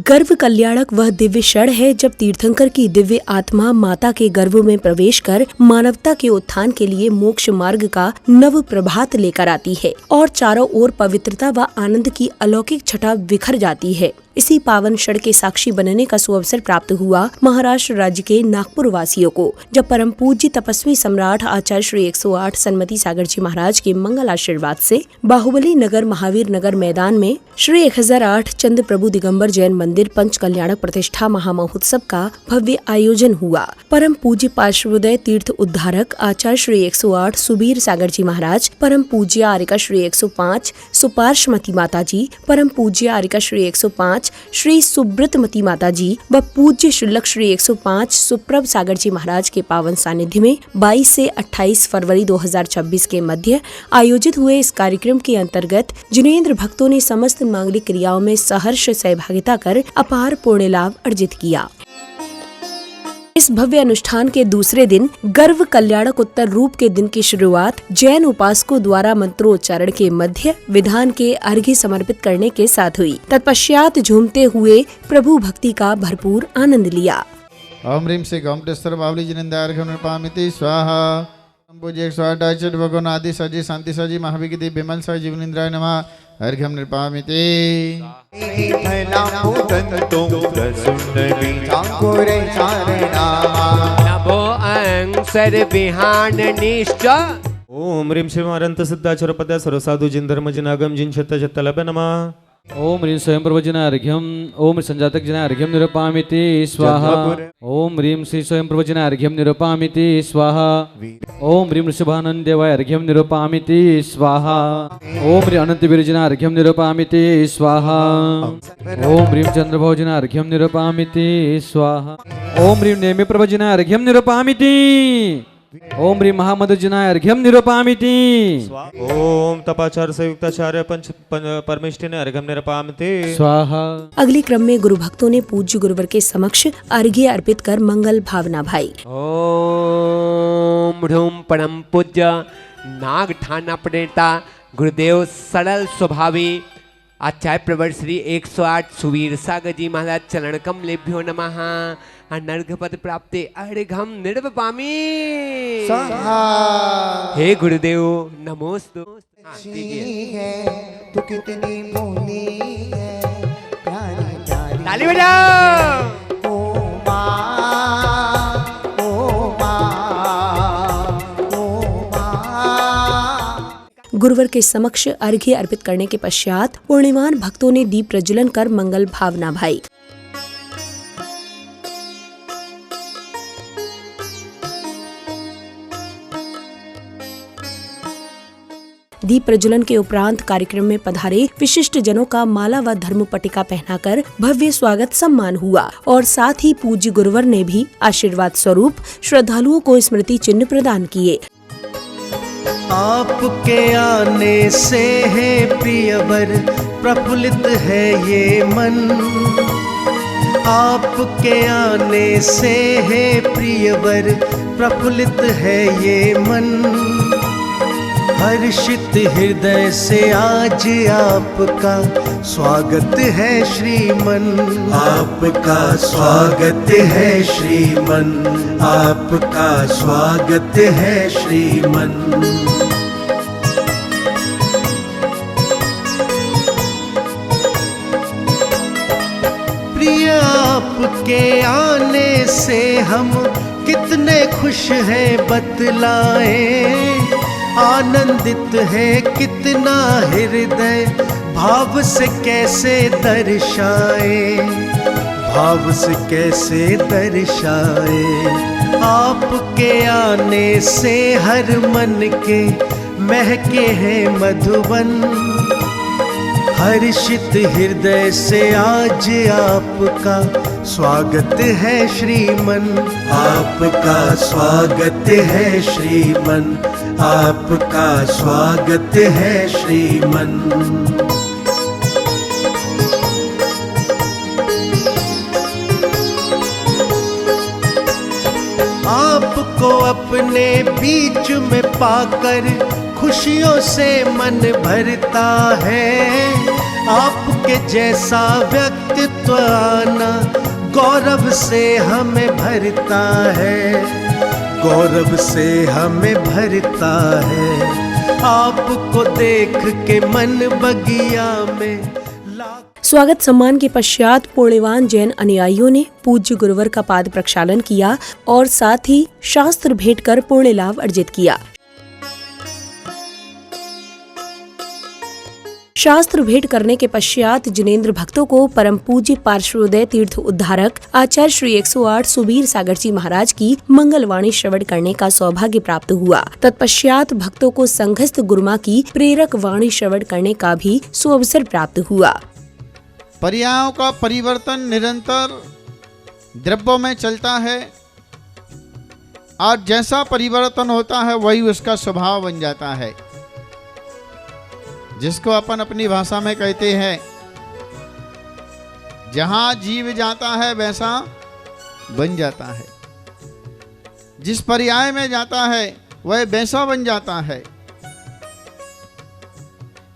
गर्भ कल्याणक वह दिव्य क्षण है जब तीर्थंकर की दिव्य आत्मा माता के गर्भ में प्रवेश कर मानवता के उत्थान के लिए मोक्ष मार्ग का नव प्रभात लेकर आती है और चारों ओर पवित्रता व आनंद की अलौकिक छटा बिखर जाती है। इसी पावन क्षण के साक्षी बनने का सुअवसर प्राप्त हुआ महाराष्ट्र राज्य के नागपुर वासियों को, जब परम पूज्य तपस्वी सम्राट आचार्य श्री 108 सन्मति सागर जी महाराज के मंगल आशीर्वाद से बाहुबली नगर महावीर नगर मैदान में श्री 1008 चंद्र प्रभु दिगंबर जैन मंदिर पंच कल्याणक प्रतिष्ठा महामहोत्सव का भव्य आयोजन हुआ। परम पूज्य पार्श्वोदय तीर्थ उद्धारक आचार्य श्री 108 सुबीर सागर जी महाराज, परम पूज्य आर्यका श्री 105 सुपार्श्वमती माता जी, परम पूज्य आर्यका श्री 105 श्री सुब्रतमती माता जी व पूज्य शुल्लक श्री 105 सुप्रभ सागर जी महाराज के पावन सानिध्य में 22 से 28 फरवरी 2026 के मध्य आयोजित हुए इस कार्यक्रम के अंतर्गत जिनेंद्र भक्तों ने समस्त मांगलिक क्रियाओं में सहर्ष सहभागिता कर अपार पुण्य लाभ अर्जित किया। इस भव्य अनुष्ठान के दूसरे दिन गर्भ कल्याणक उत्तर रूप के दिन की शुरुआत जैन उपासकों द्वारा मंत्रोच्चारण के मध्य विधान के अर्घ्य समर्पित करने के साथ हुई। तत्पश्चात झूमते हुए प्रभु भक्ति का भरपूर आनंद लिया। ओम ह्रीं श्री गोमटेश्वर बावली जिनेन्द्र नृपामिति स्वाहा। पूज्य 108 आचार्य भगवान आदि सजी शांति सजी महाविगिति विमल सह जीवनिंद्राय नमः। अर्घ्यं नृपामिति। ओम ह्रीं श्री अनंत सिद्धाचर पद सर्वसाधु जिन धर्म जिनागम जिन छत्त छत्त लब नमः। ओम ह्रीं स्वयं प्रवचना अर्घ्यम ओम संजातक जना अर्घ्यम निरूपामिति स्वाहा। ओम ह्रीं श्री स्वयं प्रवचना अर्घ्यम निरूपामिति स्वाहा। ओम ह्रीं ऋषभानंद देवाय अर्घ्यम निरूपामिति स्वाहा। ओम ह्रीं अनंत विरजना अर्घ्यम निरूपामिति स्वाहा। ओम ह्रीं चंद्रभोजना अर्घ्यम निरूपामिति स्वाहा। ओम ह्रीं नेमि प्रवचना अर्घ्यम निरूपामिति। ओम ह्रीं महामधुजना अर्घ्यम निरूपामिति। ओम तपाचार संयुक्ताचार्य पंच परमेष्ठिने अर्घ्यम निरूपामिति स्वाहा। अगले क्रम में गुरु भक्तों ने पूज्य गुरुवर के समक्ष अर्घ्य अर्पित कर मंगल भावना भाई। ओम ह्रूं परम पूज्य नाग ठाना प्रणेता गुरुदेव सरल स्वभावी आचार्य प्रवर श्री 108 सुवीर सागर जी महाराज चरण कमलेभ्यो नमः। अनर्घपद प्राप्ते अर्घम निरूपामि। हे गुरुदेव नमोस्तु। तू कितनी भोली है प्यारी प्यारी। ताली बजाओ। ओ माँ, ओ माँ, ओ माँ। गुरुवर के समक्ष अर्घ्य अर्पित करने के पश्चात पुण्यवान भक्तों ने दीप प्रज्वलन कर मंगल भावना भाई। दीप प्रज्वलन के उपरांत कार्यक्रम में पधारे विशिष्ट जनों का माला व धर्म पटिका पहनाकर भव्य स्वागत सम्मान हुआ और साथ ही पूज्य गुरुवर ने भी आशीर्वाद स्वरूप श्रद्धालुओं को स्मृति चिन्ह प्रदान किए। आपके आने से है प्रियवर प्रफुल्लित है ये मन। आपके आने से है प्रियवर प्रफुल्लित है ये मन। हर्षित हृदय से आज आपका स्वागत है श्रीमन। आपका स्वागत है श्रीमन। आपका स्वागत है श्रीमन। प्रिय आपके आने से हम कितने खुश हैं बतलाएं। आनंदित है कितना हृदय भाव से कैसे दर्शाए। भाव से कैसे दर्शाए। आपके आने से हर मन के महके हैं मधुबन। हर्षित हृदय से आज आपका स्वागत है श्रीमन। आपका स्वागत है श्रीमन। आपका स्वागत है श्रीमन। आपको अपने बीच में पाकर खुशियों से मन भरता है। आप आपके जैसा व्यक्तित्व आना गौरव से हमें भरता है, गौरव से हमें भरता है। आपको देख के मन बगिया में स्वागत सम्मान के पश्चात पुण्यवान जैन अनुयायियों ने पूज्य गुरुवर का पाद प्रक्षालन किया और साथ ही शास्त्र भेंट कर पुण्य लाभ अर्जित किया। शास्त्र भेंट करने के पश्चात जिनेंद्र भक्तों को परम पूज्य पार्श्वोदय तीर्थ उद्धारक आचार्य श्री 108 सुबीर सागर जी महाराज की मंगलवाणी श्रवण करने का सौभाग्य प्राप्त हुआ। तत्पश्चात भक्तों को संघस्थ गुरुमा की प्रेरक वाणी श्रवण करने का भी सुअवसर प्राप्त हुआ। पर्यायों का परिवर्तन निरंतर द्रव्यों में चलता है और जैसा परिवर्तन होता है वही उसका स्वभाव बन जाता है, जिसको अपन अपनी भाषा में कहते हैं जहां जीव जाता है वैसा बन जाता है, जिस पर्याय में जाता है वह वैसा बन जाता है,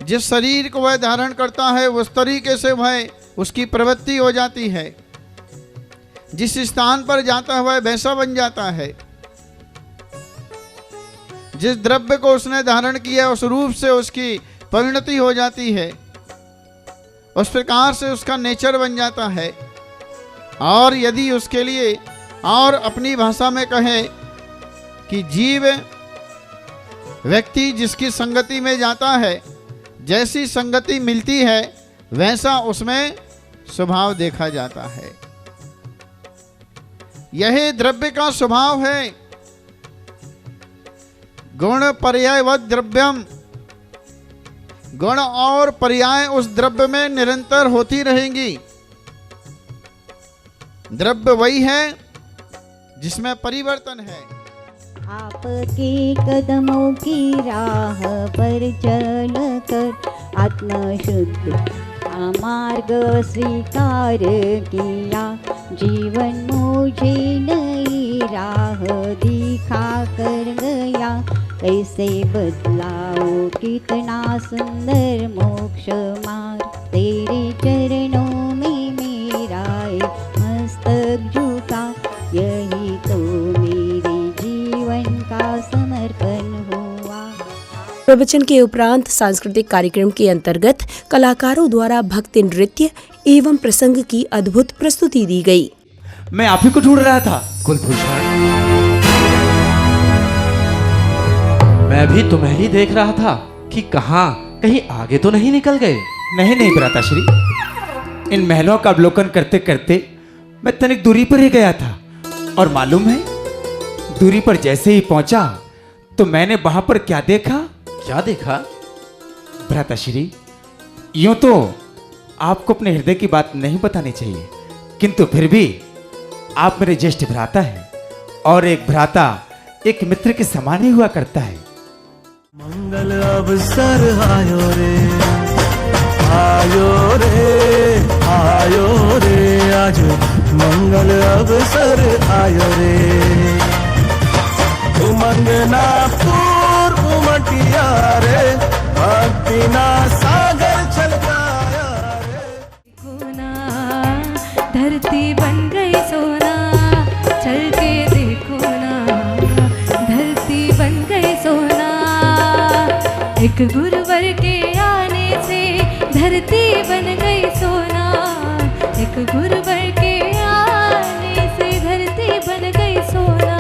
जिस शरीर को वह धारण करता है उस तरीके से वह उसकी प्रवृत्ति हो जाती है, जिस स्थान पर जाता है वह वैसा बन जाता है, जिस द्रव्य को उसने धारण किया उस रूप से उसकी परिणति हो जाती है, उस प्रकार से उसका नेचर बन जाता है। और यदि उसके लिए और अपनी भाषा में कहें कि जीव व्यक्ति जिसकी संगति में जाता है, जैसी संगति मिलती है वैसा उसमें स्वभाव देखा जाता है। यही द्रव्य का स्वभाव है। गुण पर्यायवत् द्रव्यम, गुण और पर्याय उस द्रव्य में निरंतर होती रहेंगी। द्रव्य वही है जिसमें परिवर्तन है। आपके कदमों की राह पर चल कर आत्मशुद्ध मार्ग स्वीकार किया, जीवन मुझे नई राह दिखा कर गया, कैसे बदलाओ कितना सुंदर मोक्ष मार्ग, तेरे चरणों में मेरा मस्तक झुका, यही तो मेरे जीवन का समर्पण हुआ। प्रवचन के उपरांत सांस्कृतिक कार्यक्रम के अंतर्गत कलाकारों द्वारा भक्ति नृत्य एवं प्रसंग की अद्भुत प्रस्तुति दी गई। मैं आप ही को ढूंढ रहा था कुलभूषण, मैं भी तुम्हें ही देख रहा था कि कहाँ कहीं आगे तो नहीं निकल गए। नहीं नहीं भ्राताश्री, इन महलों का अवलोकन करते करते मैं तनिक दूरी पर ही गया था और मालूम है दूरी पर जैसे ही पहुंचा तो मैंने वहां पर क्या देखा। क्या देखा भ्राताश्री, यूं तो आपको अपने हृदय की बात नहीं बतानी चाहिए, किंतु फिर भी आप मेरे ज्येष्ठ भ्राता हैं और एक भ्राता एक मित्र के समान ही हुआ करता है। मंगल अवसर आयो रे, आयो रे, आयो रे, आज मंगल अवसर आयो रे। उमंगना पूर्व उमटिया रे, भक्ति ना सागर छल गया रे। धरती बन गई सोना, चल के देखो ना, धरती बन गई सोना, एक गुरुवर के आने से धरती बन गई सोना, एक गुरुवर के आने से धरती बन गई सोना।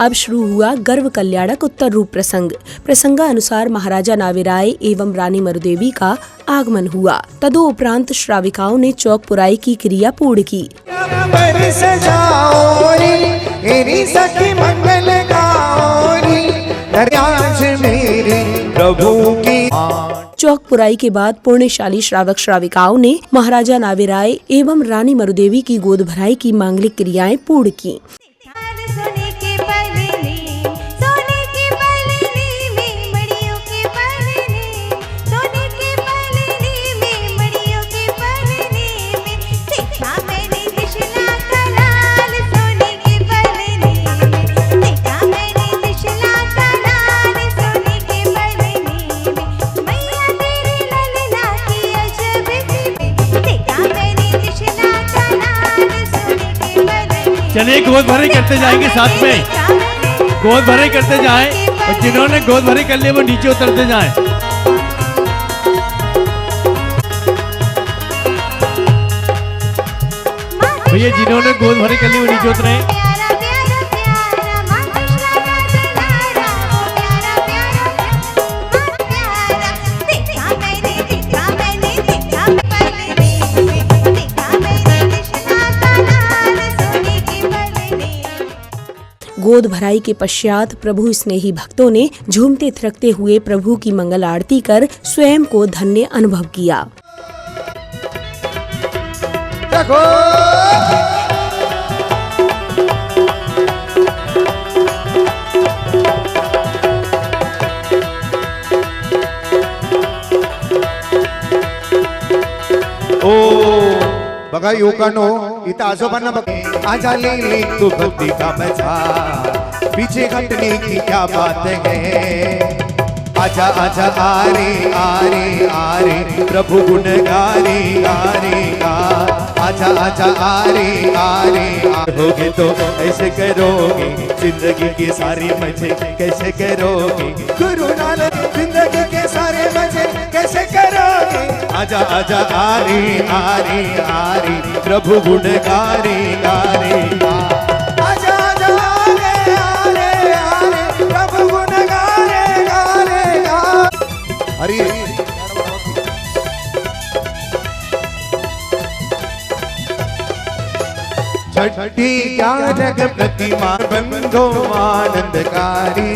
अब शुरू हुआ गर्व कल्याणक उत्तर रूप प्रसंग। प्रसंगानुसार महाराजा नाविराय एवं रानी मरुदेवी का आगमन हुआ। तदोपरांत श्राविकाओं ने चौक पुराई की क्रिया पूर्ण की। चौक पुराई के बाद पुण्यशाली श्रावक श्राविकाओं ने महाराजा नाविराय एवं रानी मरुदेवी की गोद भराई की मांगलिक क्रियाएं पूर्ण की। चलिए गोद भरे करते जाएंगे साथ में, गोद भरे करते जाएं और जिन्होंने गोद भरे कर लिए वो नीचे उतरते जाएं। भैया जिन्होंने गोद भरे कर लिए वो नीचे उतरे। गोद भराई के पश्चात प्रभु स्नेही भक्तों ने झूमते थिरकते हुए प्रभु की मंगल आरती कर स्वयं को धन्य अनुभव किया। बघा युवकांनो, इथं आजोबांना बघ, आजा ले तू भक्ति का मजा, पीछे हटने की क्या बात है। आजा आजा आरे आरे आरे प्रभु गुण गारे गारे गा। आजा आजा आरे आरे होगे तो ऐसे करोगे, जिंदगी के सारे मजे कैसे करोगे। गुरु नानक जिंदगी के सारे मजे कैसे करोगे। आजा आजा आरे आरे आरे प्रभु गुण गारे गारे गा। आजा आजा आरे आरे आरे प्रभु गुण गारे गारे गा। हरि छठी क्या जग प्रतिमा बंधो आनंदकारी।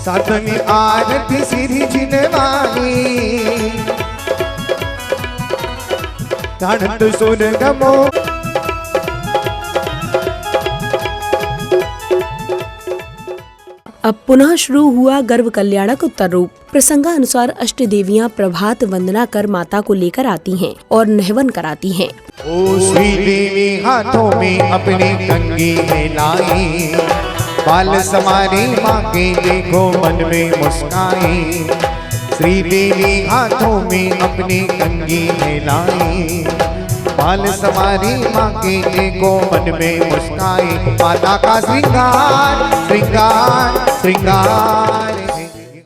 सातवीं आरती सीधी जिनवानी, तानंद सुन गमो। अब पुनः शुरू हुआ गर्भ कल्याणक उत्तर रूप। प्रसंगानुसार अष्ट देवियां प्रभात वंदना कर माता को लेकर आती हैं और नहवन कराती हैं। ओ श्री देवी हाथों में अपनी कंगी में लाई, बाल समारी माँ के देखो मन में मुस्काई। श्री देवी हाथों में अपनी कंगी में लाई, बाल समारी माँ के देखो मन में मुस्काई। माता का श्रृंगार श्रृंगार श्रृंगार।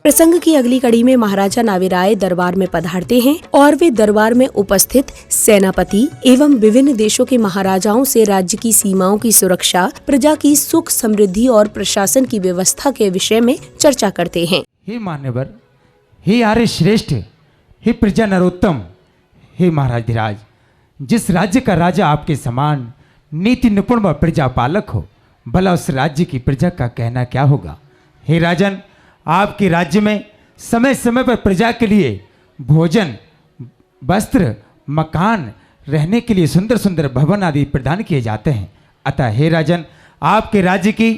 प्रसंग की अगली कड़ी में महाराजा नाविराय दरबार में पधारते हैं और वे दरबार में उपस्थित सेनापति एवं विभिन्न देशों के महाराजाओं से राज्य की सीमाओं की सुरक्षा, प्रजा की सुख समृद्धि और प्रशासन की व्यवस्था के विषय में चर्चा करते हैं। हे मान्यवर, हे आर्य श्रेष्ठ, हे प्रजा नरोत्तम, हे महाराज धीराज, जिस राज्य का राजा आपके समान नीति निपुण व प्रजा पालक हो, भला उस राज्य की प्रजा का कहना क्या होगा। हे राजन, आपके राज्य में समय समय पर प्रजा के लिए भोजन, वस्त्र, मकान, रहने के लिए सुंदर सुंदर भवन आदि प्रदान किए जाते हैं। अतः हे राजन, आपके राज्य की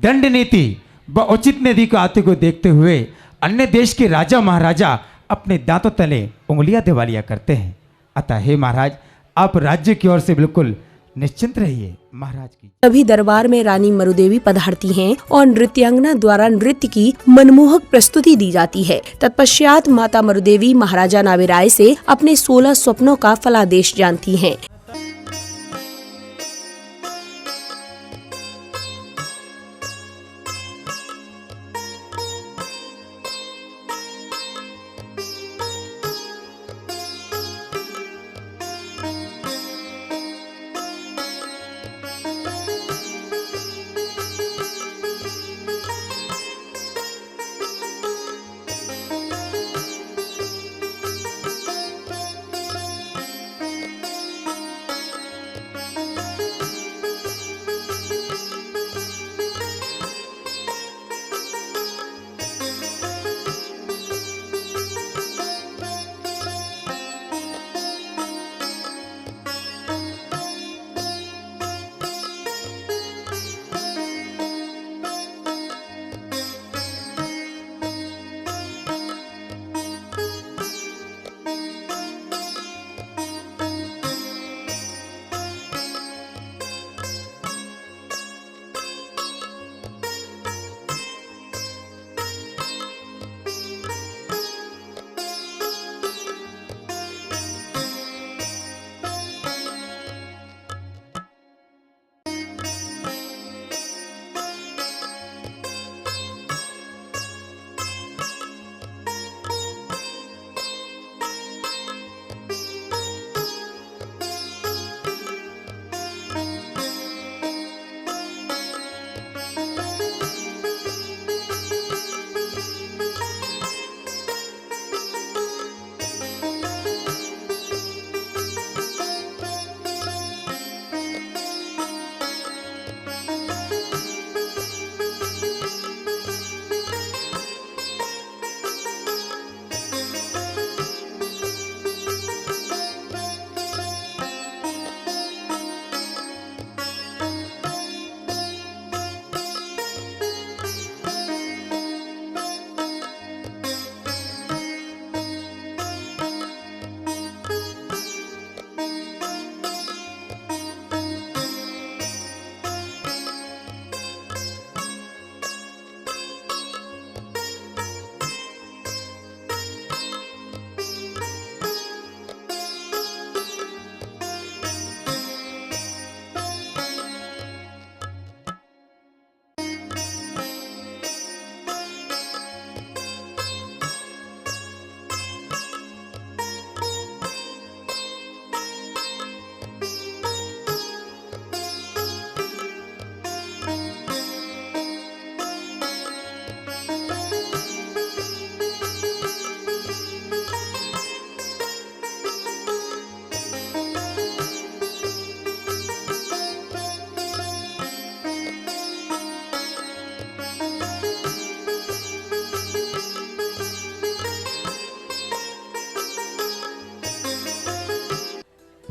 दंड नीति व उचित नीति को आते को देखते हुए अन्य देश के राजा महाराजा अपने दांतों तले उंगलियां दिवालिया करते हैं। अतः हे महाराज, आप राज्य की ओर से बिल्कुल निश्चिंत रहिए। महाराज की तभी दरबार में रानी मरुदेवी पधारती हैं और नृत्यांगना द्वारा नृत्य की मनमोहक प्रस्तुति दी जाती है। तत्पश्चात माता मरुदेवी महाराजा नाविराय से अपने 16 स्वप्नों का फलादेश जानती हैं।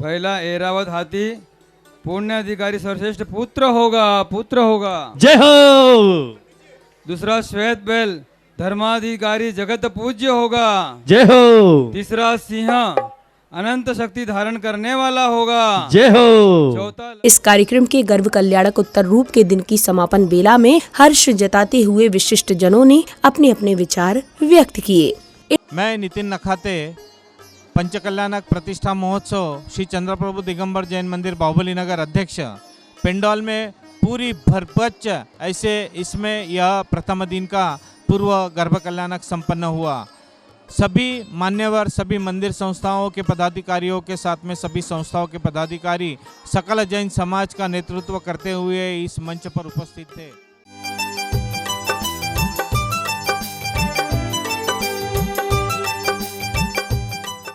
पहला ऐरावत हाथी पुण्य अधिकारी सर्वश्रेष्ठ पुत्र होगा। जय हो। दूसरा श्वेत बैल धर्माधिकारी जगत पूज्य होगा। जय हो। तीसरा सिंह अनंत शक्ति धारण करने वाला होगा। जय हो। चौथा इस कार्यक्रम के गर्भ कल्याणक उत्तर रूप के दिन की समापन बेला में हर्ष जताते हुए विशिष्ट जनों ने अपने अपने विचार व्यक्त किए। मैं नितिन नखाते पंचकल्याणक प्रतिष्ठा महोत्सव श्री चंद्रप्रभु दिगंबर जैन मंदिर बाहुबली नगर अध्यक्ष पेंडॉल में पूरी भरपच ऐसे इसमें यह प्रथम दिन का पूर्व गर्भ कल्याणक संपन्न हुआ। सभी मान्यवर सभी मंदिर संस्थाओं के पदाधिकारियों के साथ में सभी संस्थाओं के पदाधिकारी सकल जैन समाज का नेतृत्व करते हुए इस मंच पर उपस्थित थे।